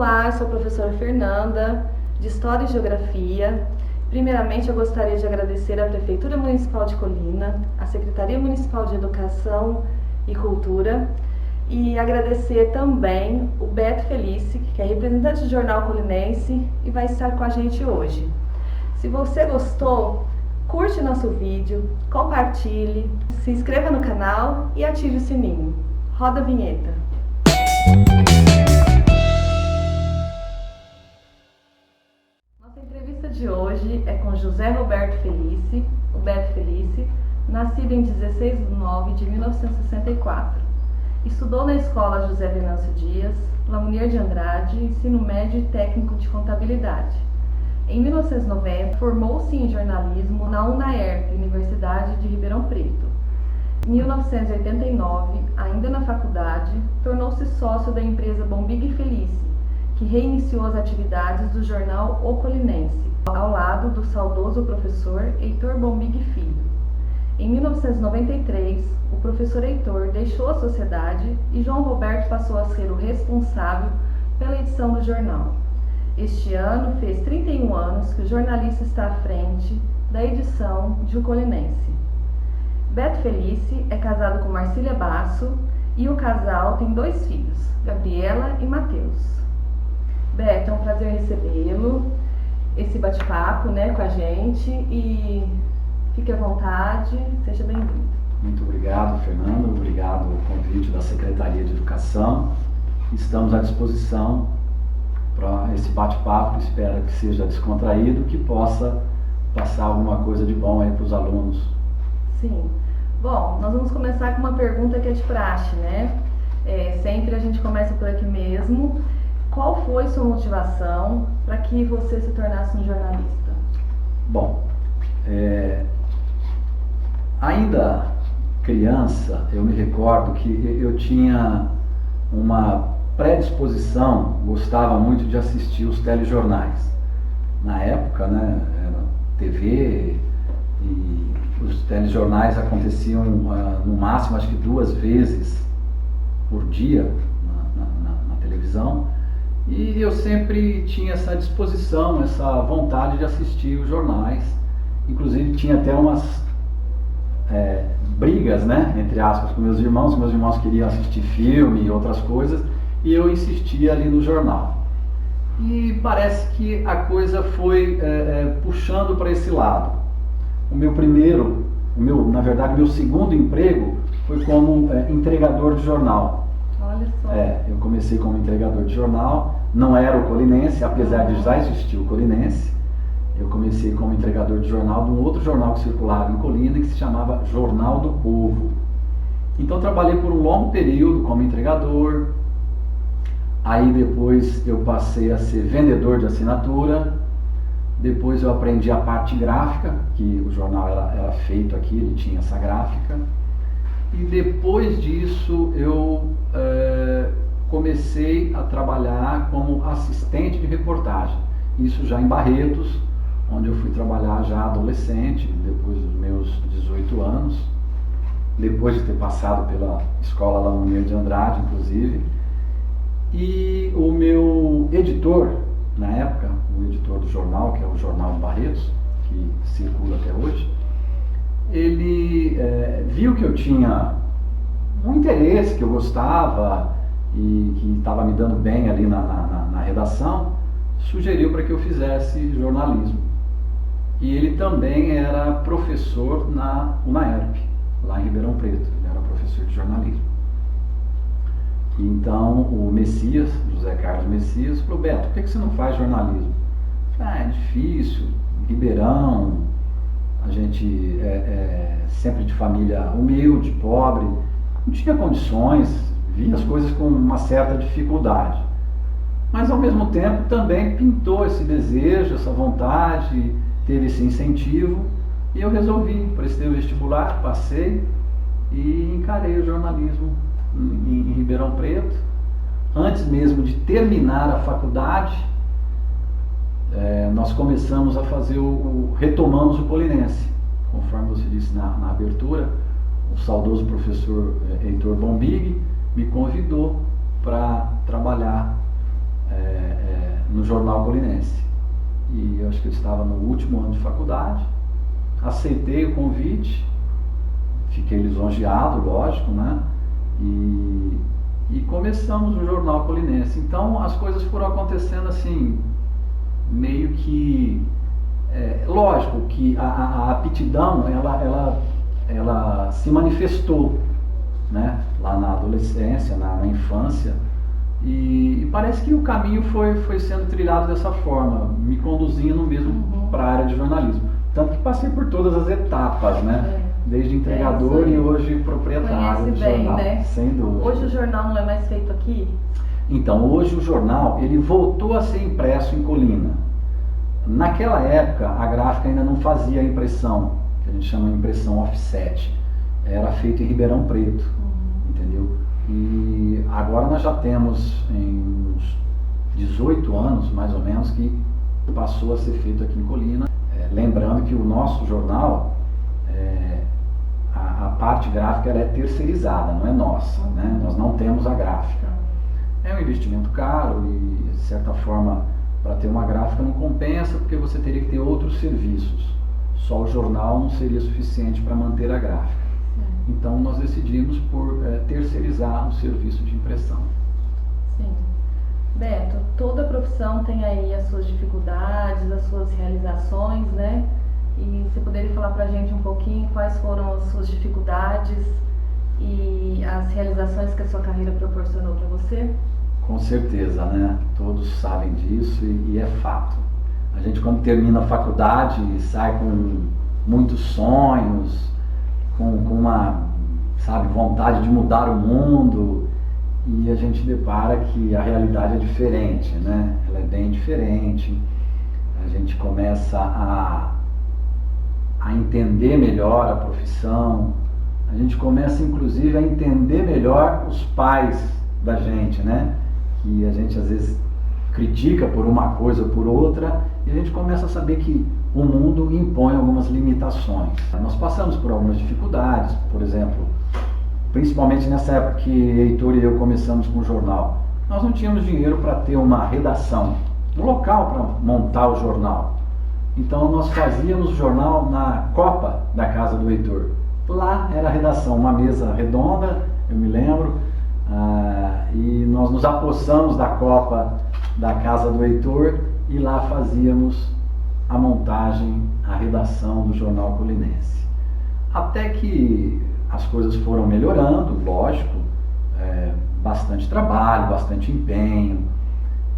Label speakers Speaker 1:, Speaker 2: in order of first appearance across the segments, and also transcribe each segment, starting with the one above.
Speaker 1: Olá, eu sou a professora Fernanda, de História e Geografia. Primeiramente, eu gostaria de agradecer à Prefeitura Municipal de Colina, à Secretaria Municipal de Educação e Cultura e agradecer também o Beto Felice, que é representante do Jornal Colinense e vai estar com a gente hoje. Se você gostou, curte nosso vídeo, compartilhe, se inscreva no canal e ative o sininho. Roda a vinheta. Nossa entrevista de hoje é com José Roberto Felice, o Beto Felice, nascido em 16 de nove de 1964. Estudou na Escola José Venâncio Dias, Lamounier de Andrade, ensino médio e técnico de contabilidade. Em 1990, formou-se em jornalismo na UNAERP, Universidade de Ribeirão Preto. Em 1989, ainda na faculdade, tornou-se sócio da empresa Bombig Felice, que reiniciou as atividades do jornal O Colinense, ao lado do saudoso professor Heitor Bombig Filho. Em 1993, o professor Heitor deixou a sociedade e João Roberto passou a ser o responsável pela edição do jornal. Este ano fez 31 anos que o jornalista está à frente da edição de O Colinense. Beto Felice é casado com Marcília Basso e o casal tem 2 filhos, Gabriela e Matheus. Beto, é um prazer recebê-lo, esse bate-papo, com a gente, e fique à vontade, seja bem-vindo.
Speaker 2: Muito obrigado, Fernando, obrigado ao convite da Secretaria de Educação. Estamos à disposição para esse bate-papo, espero que seja descontraído, que possa passar alguma coisa de bom aí para os alunos.
Speaker 1: Sim. Bom, nós vamos começar com uma pergunta que é de praxe, sempre a gente começa por aqui mesmo. Qual foi sua motivação para que você se tornasse um jornalista?
Speaker 2: Bom, ainda criança, eu me recordo que eu tinha uma predisposição, gostava muito de assistir os telejornais. Na época, era TV e os telejornais aconteciam no máximo, acho que 2 vezes por dia na televisão. E eu sempre tinha essa disposição, essa vontade de assistir os jornais. Inclusive tinha até umas brigas, entre aspas, com meus irmãos. Meus irmãos queriam assistir filme e outras coisas, e eu insistia ali no jornal. E parece que a coisa foi puxando para esse lado. Na verdade, meu segundo emprego foi como entregador de jornal.
Speaker 1: Olha só.
Speaker 2: Eu comecei como entregador de jornal, não era o Colinense, apesar de já existir o Colinense. Eu comecei como entregador de jornal de um outro jornal que circulava em Colina, que se chamava Jornal do Povo. Então trabalhei por um longo período como entregador. Aí depois eu passei a ser vendedor de assinatura. Depois eu aprendi a parte gráfica, que o jornal era feito aqui, ele tinha essa gráfica. E depois disso eu comecei a trabalhar como assistente de reportagem. Isso já em Barretos, onde eu fui trabalhar já adolescente, depois dos meus 18 anos. Depois de ter passado pela Escola Lamounier de Andrade, inclusive. E o meu editor, na época, o editor do jornal, que é o Jornal de Barretos, que circula até hoje, ele viu que eu tinha um interesse, que eu gostava e que estava me dando bem ali na redação, sugeriu para que eu fizesse jornalismo. E ele também era professor na UNAERP, lá em Ribeirão Preto, ele era professor de jornalismo. Então o Messias, José Carlos Messias, falou: Beto, por que você não faz jornalismo? Eu falei: é difícil, Ribeirão, a gente sempre de família humilde, pobre, não tinha condições, via as coisas com uma certa dificuldade. Mas ao mesmo tempo também pintou esse desejo, essa vontade, teve esse incentivo, e eu resolvi, prestei o vestibular, passei e encarei o jornalismo em Ribeirão Preto. Antes mesmo de terminar a faculdade, nós começamos a fazer retomamos o Colinense, conforme você disse na abertura. O saudoso professor Heitor Bombig me convidou para trabalhar no Jornal Colinense. E eu acho que eu estava no último ano de faculdade, aceitei o convite, fiquei lisonjeado, lógico, né? E começamos o Jornal Colinense. Então as coisas foram acontecendo assim, meio que... lógico que a aptidão, ela se manifestou, né? Lá na adolescência, na infância, e parece que o caminho foi sendo trilhado dessa forma, me conduzindo mesmo para a área de jornalismo. Tanto que passei por todas as etapas, né? Desde entregador e hoje proprietário do jornal,
Speaker 1: né?
Speaker 2: Sem dúvida.
Speaker 1: Hoje o jornal não é mais feito aqui?
Speaker 2: Então, hoje o jornal, ele voltou a ser impresso em Colina. Naquela época, a gráfica ainda não fazia a impressão, que a gente chama de impressão offset. Era feito em Ribeirão Preto, entendeu? E agora nós já temos uns 18 anos, mais ou menos, que passou a ser feito aqui em Colina. Lembrando que o nosso jornal, a parte gráfica ela é terceirizada, não é nossa, né? Nós não temos a gráfica. É um investimento caro e, de certa forma, para ter uma gráfica não compensa, porque você teria que ter outros serviços. Só o jornal não seria suficiente para manter a gráfica. Então nós decidimos por terceirizar o serviço de impressão.
Speaker 1: Sim. Beto, toda profissão tem aí as suas dificuldades, as suas realizações, né? E você poderia falar para a gente um pouquinho quais foram as suas dificuldades e as realizações que a sua carreira proporcionou para você?
Speaker 2: Com certeza, né? Todos sabem disso e é fato. A gente, quando termina a faculdade, sai com muitos sonhos, com uma, vontade de mudar o mundo, e a gente depara que a realidade é diferente, né? Ela é bem diferente. A gente começa a entender melhor a profissão, a gente começa inclusive a entender melhor os pais da gente, né? Que a gente às vezes critica por uma coisa ou por outra, e a gente começa a saber que o mundo impõe algumas limitações. Nós passamos por algumas dificuldades, por exemplo, principalmente nessa época que Heitor e eu começamos com o jornal. Nós não tínhamos dinheiro para ter uma redação, um local para montar o jornal. Então nós fazíamos o jornal na copa da casa do Heitor. Lá era a redação, uma mesa redonda, eu me lembro, e nós nos apossamos da copa da casa do Heitor e lá fazíamos a montagem, a redação do Jornal Colinense. Até que as coisas foram melhorando, lógico, bastante trabalho, bastante empenho,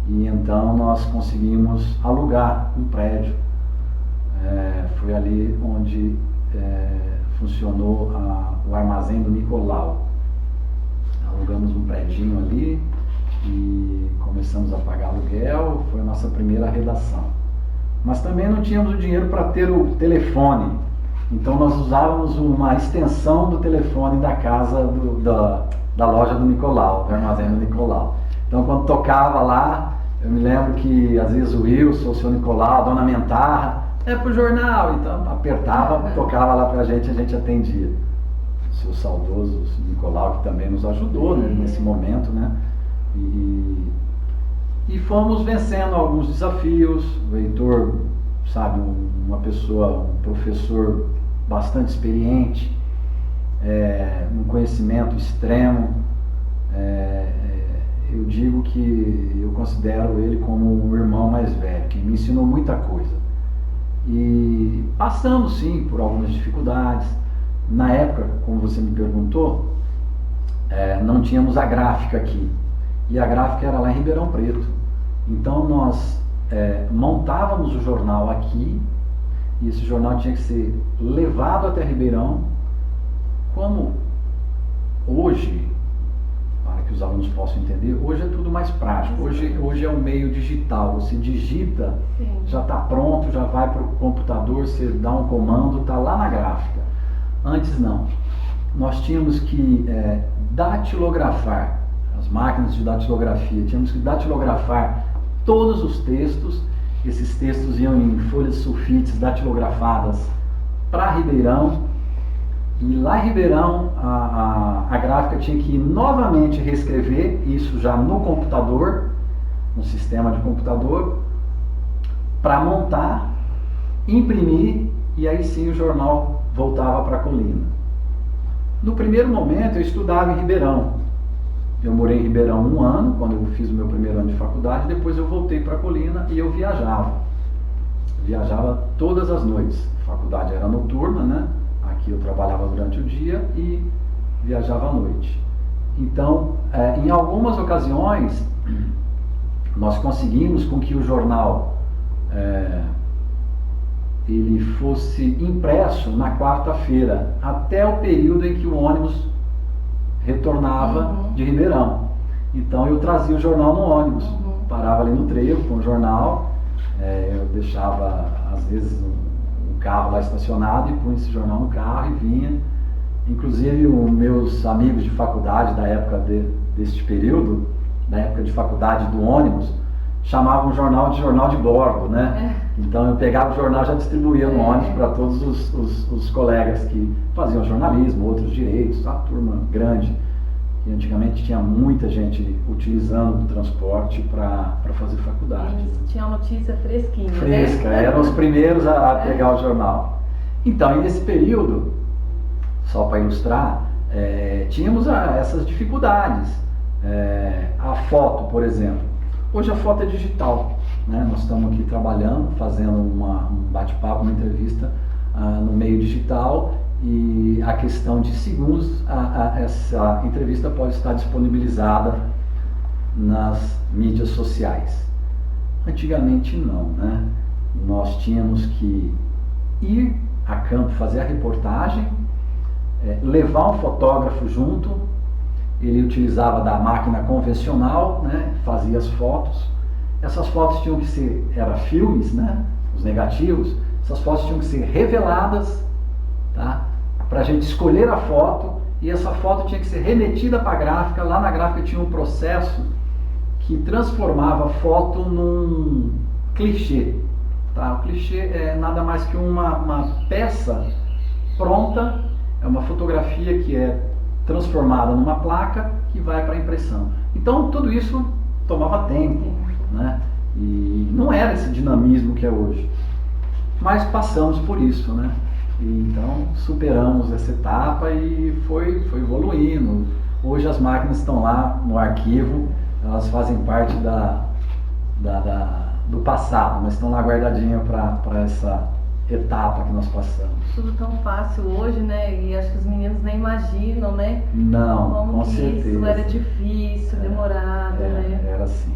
Speaker 2: e então nós conseguimos alugar um prédio. Foi ali onde funcionou o armazém do Nicolau. Alugamos um prédinho ali e começamos a pagar aluguel, foi a nossa primeira redação. Mas também não tínhamos o dinheiro para ter o telefone, então nós usávamos uma extensão do telefone da casa da loja do Nicolau, do armazém do Nicolau. Então quando tocava lá, eu me lembro que às vezes o Wilson, o seu Nicolau, a dona Mentarra, é pro jornal, então apertava, tocava lá pra gente e a gente atendia. O seu saudoso Nicolau, que também nos ajudou, né, nesse momento, né? E fomos vencendo alguns desafios. O Heitor, uma pessoa, um professor bastante experiente, um conhecimento extremo. Eu digo que eu considero ele como um irmão mais velho, que me ensinou muita coisa. E passamos sim por algumas dificuldades. Na época, como você me perguntou, não tínhamos a gráfica aqui, e a gráfica era lá em Ribeirão Preto. Então nós montávamos o jornal aqui, e esse jornal tinha que ser levado até Ribeirão. Como hoje, para que os alunos possam entender, hoje é tudo mais prático, hoje é um meio digital, você digita, já está pronto, já vai para o computador, você dá um comando, está lá na gráfica. Antes não, nós tínhamos que datilografar, as máquinas de datilografia, tínhamos que datilografar todos os textos. Esses textos iam em folhas sulfites datilografadas para Ribeirão, e lá em Ribeirão a gráfica tinha que novamente reescrever isso já no computador, um sistema de computador para montar, imprimir, e aí sim o jornal voltava para Colina. No primeiro momento eu estudava em Ribeirão. Eu morei em Ribeirão 1 ano, quando eu fiz o meu primeiro ano de faculdade, depois eu voltei para Colina e eu viajava. Viajava todas as noites. A faculdade era noturna, né? Aqui eu trabalhava durante o dia e viajava à noite. Então, em algumas ocasiões, nós conseguimos com que o jornal ele fosse impresso na quarta-feira, até o período em que o ônibus retornava de Ribeirão. Então eu trazia o jornal no ônibus, parava ali no trevo com o jornal, eu deixava às vezes um carro lá estacionado e punha esse jornal no carro e vinha. Inclusive os meus amigos de faculdade da época deste período, da época de faculdade do ônibus, chamavam o jornal de bordo, né? Então eu pegava o jornal e já distribuía no ônibus para todos os colegas que faziam jornalismo, outros direitos, a turma grande. E antigamente tinha muita gente utilizando o transporte para fazer faculdade.
Speaker 1: Tinha uma notícia fresquinha,
Speaker 2: fresca, né? Eram os primeiros a pegar o jornal. Então, e nesse período, só para ilustrar, tínhamos essas dificuldades. A foto, por exemplo. Hoje a foto é digital, né? Nós estamos aqui trabalhando, fazendo um bate-papo, uma entrevista no meio digital, e a questão de segundos, essa entrevista pode estar disponibilizada nas mídias sociais. Antigamente não, né? Nós tínhamos que ir a campo fazer a reportagem, levar um fotógrafo junto. Ele utilizava da máquina convencional, né? Fazia as fotos. Essas fotos tinham que ser, filmes, né? Os negativos. Essas fotos tinham que ser reveladas, tá? Para a gente escolher a foto, e essa foto tinha que ser remetida para a gráfica. Lá na gráfica tinha um processo que transformava a foto num clichê, tá? O clichê é nada mais que uma peça pronta, é uma fotografia que é transformada numa placa que vai para a impressão. Então tudo isso tomava tempo, né? E não era esse dinamismo que é hoje, mas passamos por isso, né? E então superamos essa etapa e foi evoluindo. Hoje as máquinas estão lá no arquivo, elas fazem parte do passado, mas estão lá guardadinhas para essa etapa que nós passamos.
Speaker 1: Tudo tão fácil hoje, né? E acho que os meninos nem imaginam, né?
Speaker 2: Não,
Speaker 1: como
Speaker 2: com certeza.
Speaker 1: Isso era difícil, demorado, né?
Speaker 2: Era assim.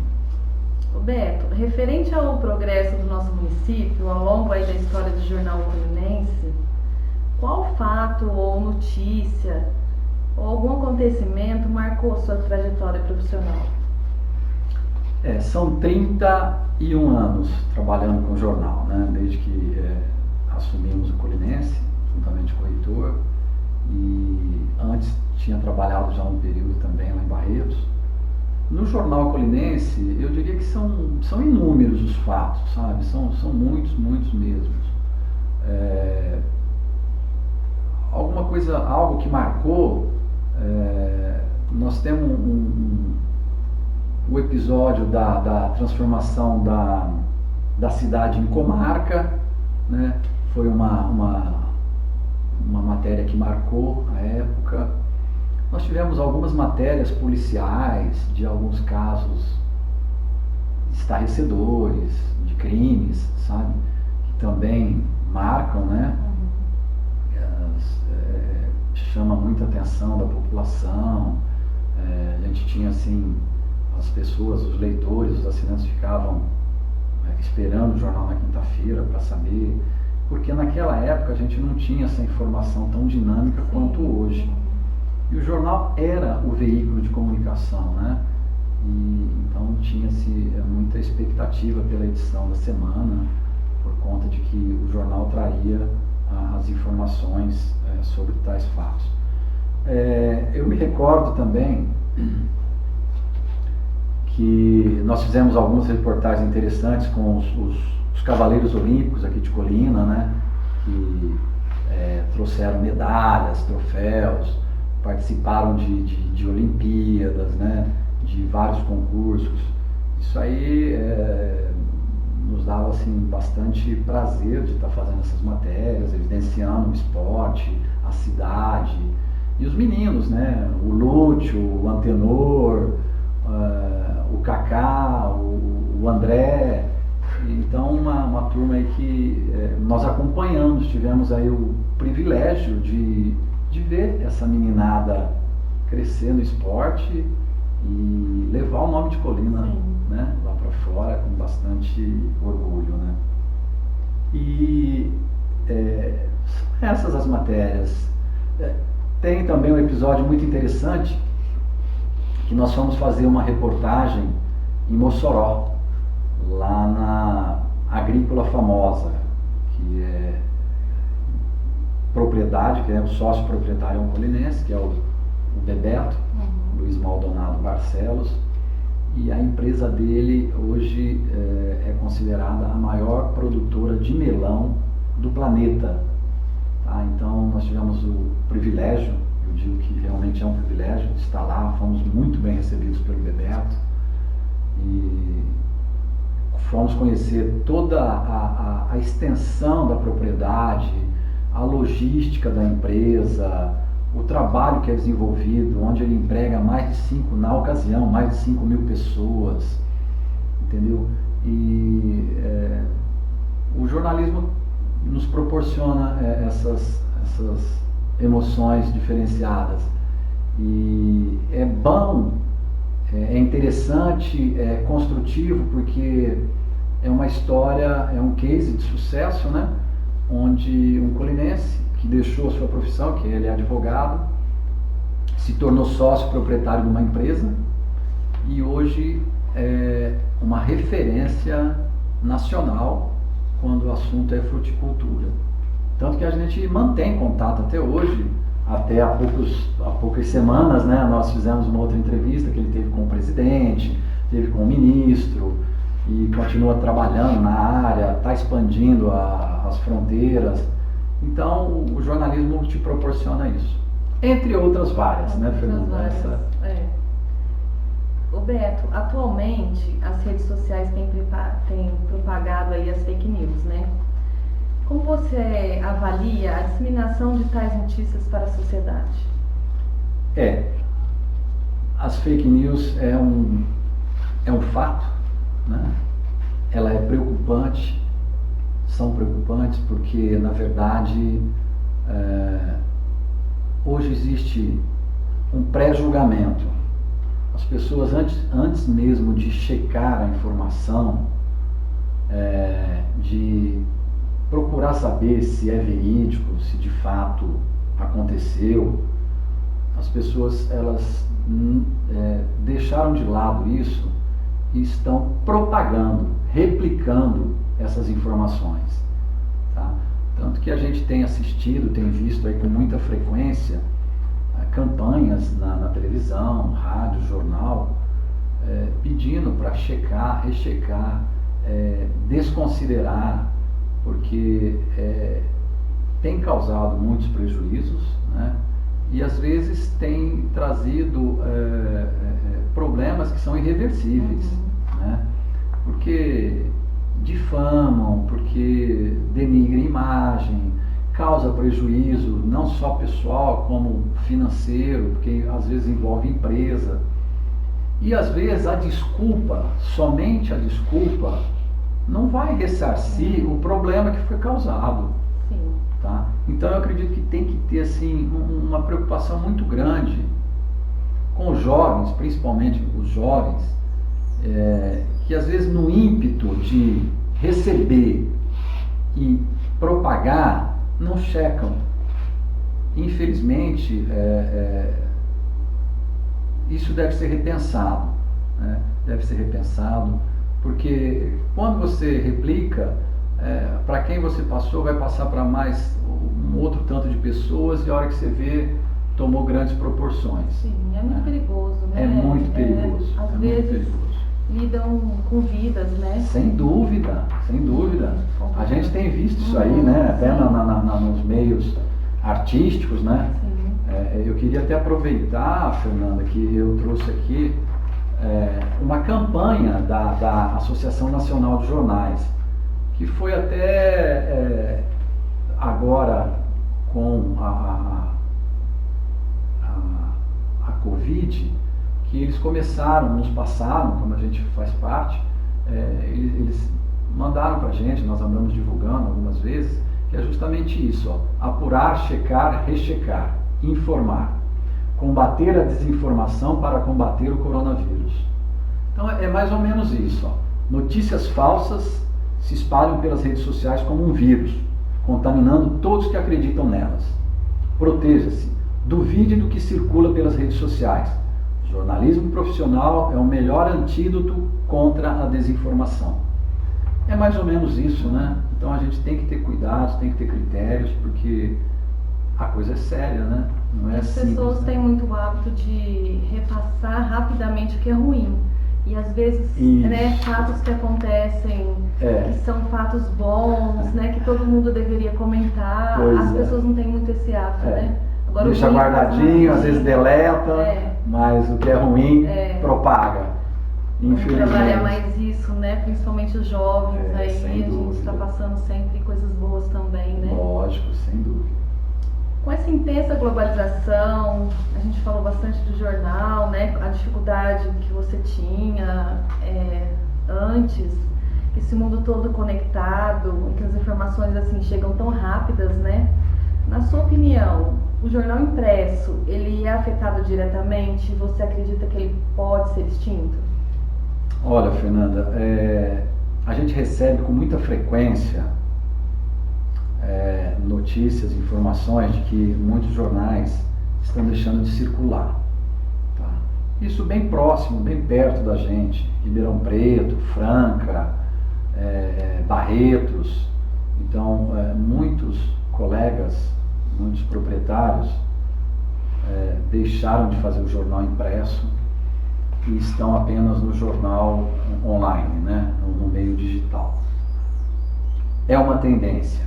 Speaker 1: Beto, referente ao progresso do nosso município, ao longo aí da história do jornal colinense, qual fato ou notícia ou algum acontecimento marcou sua trajetória profissional?
Speaker 2: São 31 anos trabalhando com o jornal, né? Desde que assumimos o Colinense, juntamente com o reitor, e antes tinha trabalhado já um período também lá em Barretos. No jornal colinense, eu diria que são inúmeros os fatos, sabe? São muitos mesmos. Algo que marcou, nós temos o episódio da transformação da cidade em comarca, né? Foi uma matéria que marcou a época. Nós tivemos algumas matérias policiais de alguns casos estarrecedores, de crimes, sabe? Que também marcam, né? Chama muita atenção da população. A gente tinha assim, as pessoas, os leitores, os assinantes ficavam esperando o jornal na quinta-feira para saber, porque naquela época a gente não tinha essa informação tão dinâmica quanto hoje. E o jornal era o veículo de comunicação, né? E então tinha-se muita expectativa pela edição da semana, por conta de que o jornal traria as informações sobre tais fatos. Eu me recordo também que nós fizemos algumas reportagens interessantes com os Cavaleiros Olímpicos aqui de Colina, né? Que trouxeram medalhas, troféus, participaram de Olimpíadas, né? De vários concursos. Isso aí nos dava assim, bastante prazer de estar fazendo essas matérias, evidenciando o esporte, a cidade e os meninos, né? O Lúcio, o Antenor, o Kaká, o André. Então uma turma aí que nós acompanhamos, tivemos aí o privilégio de ver essa meninada crescer no esporte e levar o nome de Colina, né, lá para fora com bastante orgulho, né? E são essas as matérias. Tem também um episódio muito interessante que nós fomos fazer uma reportagem em Mossoró, lá na Agrícola Famosa, que é propriedade, que é o sócio proprietário colinense, que é o Bebeto, Luiz Maldonado Barcelos, e a empresa dele hoje é considerada a maior produtora de melão do planeta. Tá? Então nós tivemos o privilégio, eu digo que realmente é um privilégio de estar lá, fomos muito bem recebidos pelo Bebeto e fomos conhecer toda a extensão da propriedade, a logística da empresa, o trabalho que é desenvolvido, onde ele emprega na ocasião, mais de 5 mil pessoas, entendeu? E o jornalismo nos proporciona essas emoções diferenciadas. E é bom, é interessante, é construtivo, porque é uma história, é um case de sucesso, né? Onde um colinense que deixou a sua profissão, que ele é advogado, se tornou sócio proprietário de uma empresa e hoje é uma referência nacional quando o assunto é fruticultura. Tanto que a gente mantém contato até hoje, até há poucas semanas, né, nós fizemos uma outra entrevista que ele teve com o presidente, teve com o ministro e continua trabalhando na área, está expandindo as fronteiras. Então o jornalismo te proporciona isso. Entre outras várias, né, Fernanda?
Speaker 1: O Beto, atualmente as redes sociais têm propagado aí as fake news, né? Como você avalia a disseminação de tais notícias para a sociedade?
Speaker 2: As fake news é um fato, né? Ela é preocupante, são preocupantes porque, na verdade, hoje existe um pré-julgamento. As pessoas, antes mesmo de checar a informação, de procurar saber se é verídico, se de fato aconteceu, as pessoas elas deixaram de lado isso e estão propagando, replicando essas informações. Tá? Tanto que a gente tem assistido, tem visto aí com muita frequência campanhas na televisão, rádio, jornal, pedindo para checar, rechecar, desconsiderar, porque tem causado muitos prejuízos, né? E às vezes tem trazido problemas que são irreversíveis, né? Porque difamam, porque denigrem imagem, causa prejuízo não só pessoal como financeiro, porque às vezes envolve empresa. E às vezes a desculpa, somente a desculpa, não vai ressarcir o problema que foi causado.
Speaker 1: Sim.
Speaker 2: Tá? Então eu acredito que tem que ter assim, uma preocupação muito grande com os jovens, principalmente os jovens, que às vezes no ímpeto de receber e propagar, não checam. Infelizmente, isso deve ser repensado, né? Deve ser repensado, porque quando você replica, para quem você passou, vai passar para mais um outro tanto de pessoas e a hora que você vê, tomou grandes proporções.
Speaker 1: Sim, é muito perigoso, né?
Speaker 2: É muito perigoso.
Speaker 1: Às vezes lidam com vidas, né?
Speaker 2: Sem dúvida, sem dúvida. A gente tem visto isso aí, né? Até nos meios artísticos, né?
Speaker 1: Sim.
Speaker 2: Eu queria até aproveitar, Fernanda, que eu trouxe aqui uma campanha da Associação Nacional de Jornais, que foi até agora com a Covid, que eles começaram, nos passaram, como a gente faz parte, eles mandaram para a gente, nós andamos divulgando algumas vezes, que é justamente isso, ó, apurar, checar, rechecar, informar, combater a desinformação para combater o coronavírus. Então é mais ou menos isso, ó. Notícias falsas se espalham pelas redes sociais como um vírus, contaminando todos que acreditam nelas. Proteja-se, duvide do que circula pelas redes sociais. O jornalismo profissional é o melhor antídoto contra a desinformação. É mais ou menos isso, né? Então a gente tem que ter cuidados, tem que ter critérios, porque a coisa é séria, né? Não é
Speaker 1: As
Speaker 2: simples,
Speaker 1: pessoas
Speaker 2: né?
Speaker 1: têm muito o hábito de repassar rapidamente o que é ruim. E às vezes, né, fatos que acontecem, que são fatos bons, né, que todo mundo deveria comentar, as pessoas não têm muito esse hábito, né? Agora,
Speaker 2: deixa guardadinho, às vezes deleta, mas o que é ruim propaga. Infelizmente.
Speaker 1: Trabalhar mais isso, né? Principalmente os jovens aí, a gente está passando sempre coisas boas também, né?
Speaker 2: Lógico, sem dúvida.
Speaker 1: Com essa intensa globalização, a gente falou bastante do jornal, né? A dificuldade que você tinha antes, esse mundo todo conectado, em que as informações assim chegam tão rápidas, né? Na sua opinião, o jornal impresso, ele é afetado diretamente? Você acredita que ele pode ser extinto?
Speaker 2: Olha, Fernanda, a gente recebe com muita frequência notícias, informações de que muitos jornais estão deixando de circular. Tá? Isso bem próximo, bem perto da gente, Ribeirão Preto, Franca, Barretos. Então, muitos colegas, muitos proprietários deixaram de fazer o jornal impresso e estão apenas no jornal online, né? No meio digital. É uma tendência.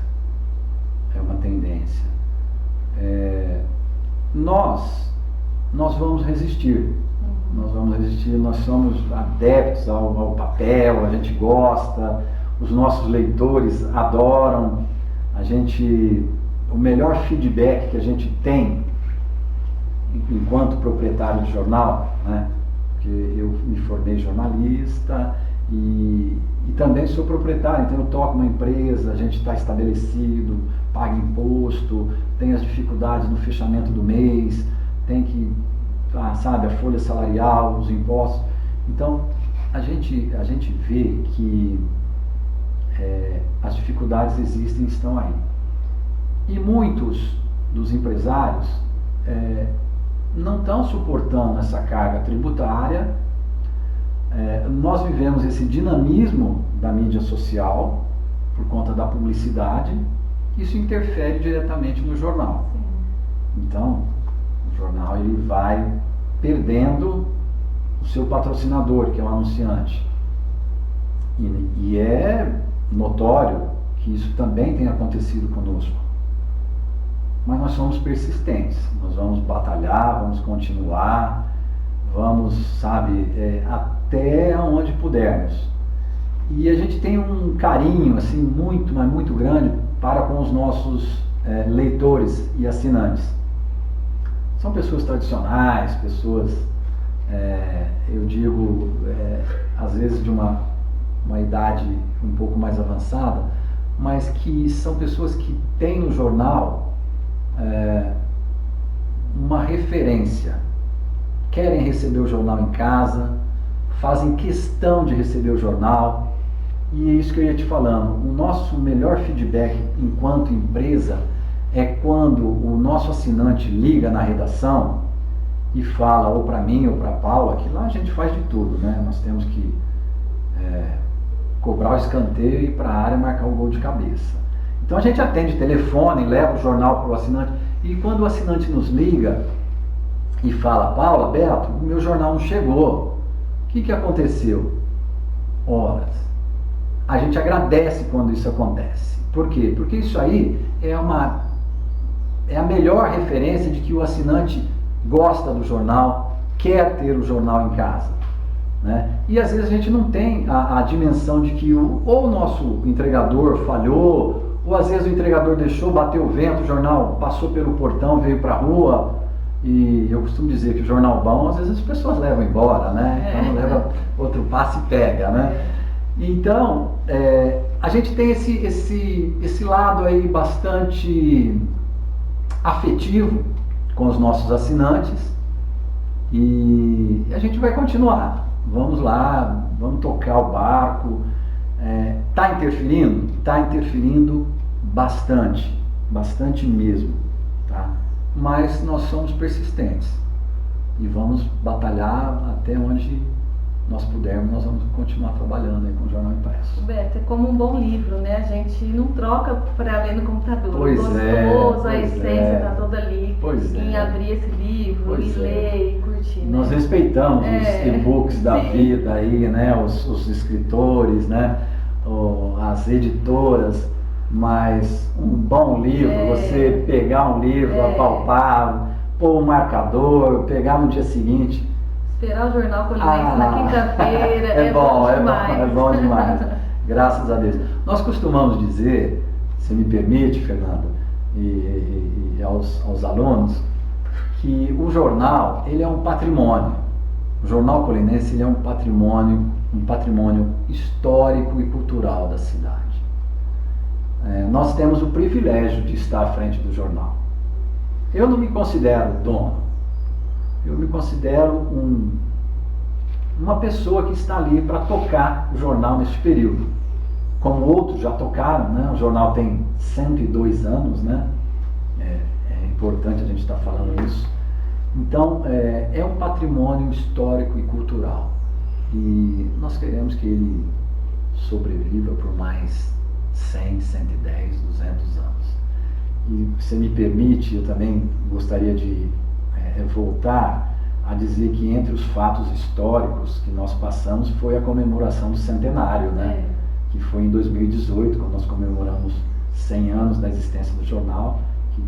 Speaker 2: Nós vamos resistir. Nós somos adeptos ao papel, a gente gosta, os nossos leitores adoram, o melhor feedback que a gente tem enquanto proprietário de jornal, né? Porque eu me formei jornalista e também sou proprietário, então eu toco uma empresa, a gente está estabelecido, paga imposto, tem as dificuldades no fechamento do mês, tem que, sabe, a folha salarial, os impostos. Então, a gente vê que as dificuldades existem e estão aí. E muitos dos empresários não estão suportando essa carga tributária. Nós vivemos esse dinamismo da mídia social por conta da publicidade. Isso interfere diretamente no jornal. Então, o jornal ele vai perdendo o seu patrocinador, que é o anunciante. E é notório que isso também tem acontecido conosco. Mas nós somos persistentes, nós vamos batalhar, vamos continuar, vamos, sabe, até onde pudermos. E a gente tem um carinho, assim, muito, mas muito grande para com os nossos leitores e assinantes. São pessoas tradicionais, pessoas, eu digo, às vezes de uma idade um pouco mais avançada, mas que são pessoas que têm no jornal uma referência, querem receber o jornal em casa, fazem questão de receber o jornal, e é isso que eu ia te falando. O nosso melhor feedback enquanto empresa é quando o nosso assinante liga na redação e fala ou para mim ou para a Paula, que lá a gente faz de tudo, né? Nós temos que cobrar o escanteio e ir para a área marcar o gol de cabeça. Então a gente atende telefone, leva o jornal para o assinante, e quando o assinante nos liga e fala: Paula, Beto, o meu jornal não chegou, o que aconteceu? Horas. A gente agradece quando isso acontece. Por quê? Porque isso aí é a melhor referência de que o assinante gosta do jornal, quer ter o jornal em casa. né? E às vezes a gente não tem a dimensão de que ou o nosso entregador falhou, ou às vezes o entregador deixou, bateu o vento, o jornal passou pelo portão, veio para a rua. E eu costumo dizer que o jornal bom, às vezes as pessoas levam embora, né? Então leva outro passe e pega, né? Então, a gente tem esse lado aí bastante afetivo com os nossos assinantes e a gente vai continuar. Vamos lá, vamos tocar o barco. Está interferindo? Está interferindo bastante, bastante mesmo, tá? Mas nós somos persistentes e vamos batalhar até onde nós pudermos. Nós vamos continuar trabalhando aí com o jornal impresso.
Speaker 1: Beto, é como um bom livro, né? A gente não troca para ler no computador.
Speaker 2: Pois
Speaker 1: gostoso, a
Speaker 2: pois
Speaker 1: essência está toda ali.
Speaker 2: Pois
Speaker 1: em abrir esse livro e ler e curtir. Né?
Speaker 2: Nós respeitamos os e-books da vida aí, né? Os escritores, né? As editoras, mas um bom livro, você pegar um livro, apalpar, pôr um marcador, pegar no dia seguinte.
Speaker 1: Esperar o jornal Colimense na quinta-feira,
Speaker 2: é bom demais. Graças a Deus. Nós costumamos dizer, se me permite, Fernanda, e aos alunos, que o jornal, ele é um patrimônio. O Jornal Colimense, ele é um patrimônio histórico e cultural da cidade. Nós temos o privilégio de estar à frente do jornal. Eu não me considero dono, eu me considero uma pessoa que está ali para tocar o jornal neste período. Como outros já tocaram, né? O jornal tem 102 anos, né? É importante a gente estar falando isso. Então, é um patrimônio histórico e cultural. E nós queremos que ele sobreviva por mais 100, 110, 200 anos. E se me permite, eu também gostaria de voltar a dizer que entre os fatos históricos que nós passamos foi a comemoração do centenário, né? Que foi em 2018, quando nós comemoramos 100 anos da existência do jornal, que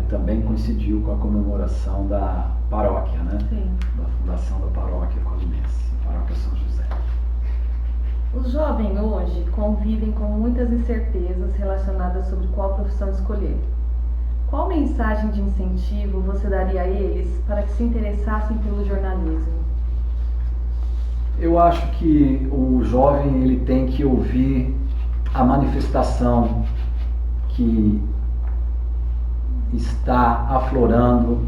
Speaker 2: também coincidiu com a comemoração da paróquia, né?
Speaker 1: Sim.
Speaker 2: Da fundação da paróquia Colimense, paróquia São José.
Speaker 1: Os jovens hoje convivem com muitas incertezas relacionadas sobre qual profissão escolher. Qual mensagem de incentivo você daria a eles para que se interessassem pelo jornalismo?
Speaker 2: Eu acho que o jovem ele tem que ouvir a manifestação que está aflorando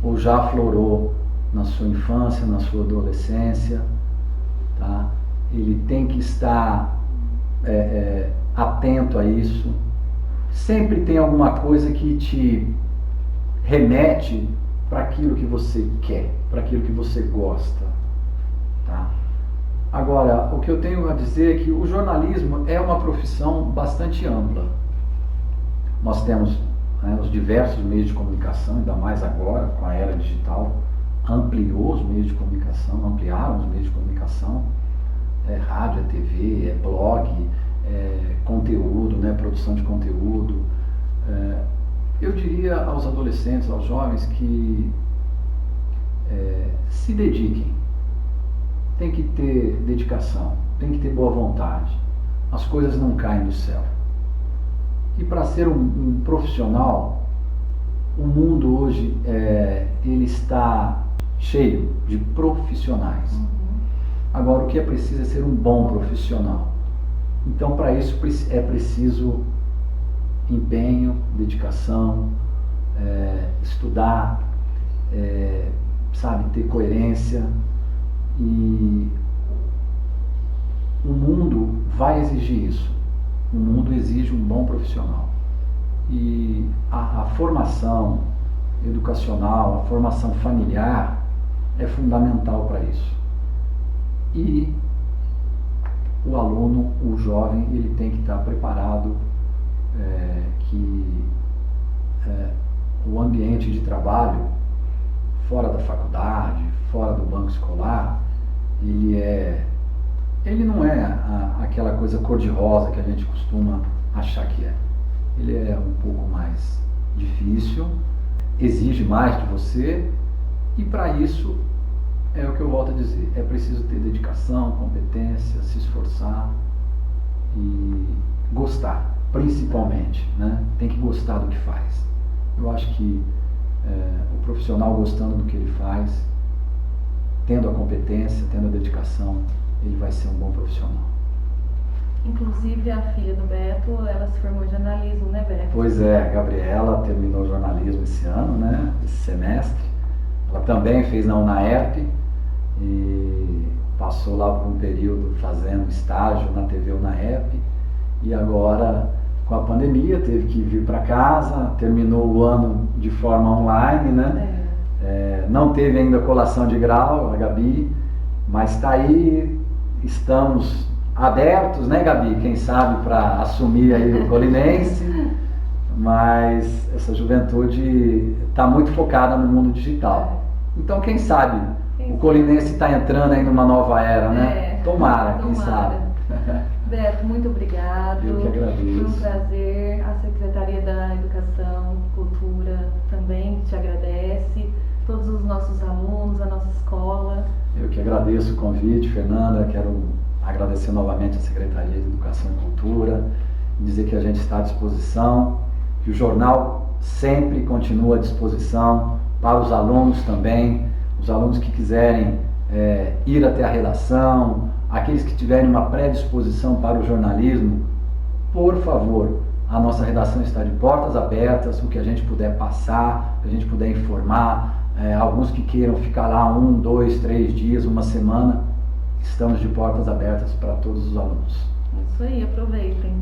Speaker 2: ou já aflorou na sua infância, na sua adolescência, tá? Ele tem que estar atento a isso. Sempre tem alguma coisa que te remete para aquilo que você quer, para aquilo que você gosta, tá? Agora, o que eu tenho a dizer é que o jornalismo é uma profissão bastante ampla. Nós temos os diversos meios de comunicação, ainda mais agora, com a era digital, ampliou os meios de comunicação, ampliaram os meios de comunicação, rádio, TV, blog, conteúdo, né, produção de conteúdo. Eu diria aos adolescentes, aos jovens que se dediquem. Tem que ter dedicação, tem que ter boa vontade. As coisas não caem do céu. E para ser um profissional, o mundo hoje ele está cheio de profissionais. Agora, o que é preciso é ser um bom profissional. Então, para isso é preciso empenho, dedicação, estudar, ter coerência. E o mundo vai exigir isso. O mundo exige um bom profissional. E a formação educacional, a formação familiar é fundamental para isso. E o aluno, o jovem, ele tem que estar preparado que o ambiente de trabalho fora da faculdade, fora do banco escolar, ele não é aquela coisa cor-de-rosa que a gente costuma achar que é. Ele é um pouco mais difícil, exige mais de você, e para isso É o que eu volto a dizer, é preciso ter dedicação, competência, se esforçar e gostar, principalmente, né? Tem que gostar do que faz. Eu acho que o profissional gostando do que ele faz, tendo a competência, tendo a dedicação, ele vai ser um bom profissional.
Speaker 1: Inclusive a filha do Beto, ela se formou em jornalismo, né, Beto?
Speaker 2: Pois é, a Gabriela terminou jornalismo esse ano, né, esse semestre. Ela também fez na UNAERP e passou lá por um período fazendo estágio na TV UNAERP e agora, com a pandemia, teve que vir para casa, terminou o ano de forma online, né? Não teve ainda colação de grau, a Gabi, mas está aí, estamos abertos, né, Gabi? Quem sabe para assumir aí o Colinense, mas essa juventude está muito focada no mundo digital. Então, quem sabe o Colinense está entrando aí numa nova era, né? Tomara, quem sabe.
Speaker 1: Beto, muito obrigado.
Speaker 2: Eu que agradeço.
Speaker 1: Foi um prazer. A Secretaria da Educação, Cultura também te agradece. Todos os nossos alunos, a nossa escola.
Speaker 2: Eu que agradeço o convite, Fernanda. Quero agradecer novamente a Secretaria de Educação e Cultura, dizer que a gente está à disposição, que o jornal sempre continua à disposição para os alunos também, os alunos que quiserem ir até a redação, aqueles que tiverem uma predisposição para o jornalismo, por favor, a nossa redação está de portas abertas, o que a gente puder passar, o que a gente puder informar, alguns que queiram ficar lá 1, 2, 3 dias, uma semana, estamos de portas abertas para todos os alunos.
Speaker 1: Isso aí, aproveitem.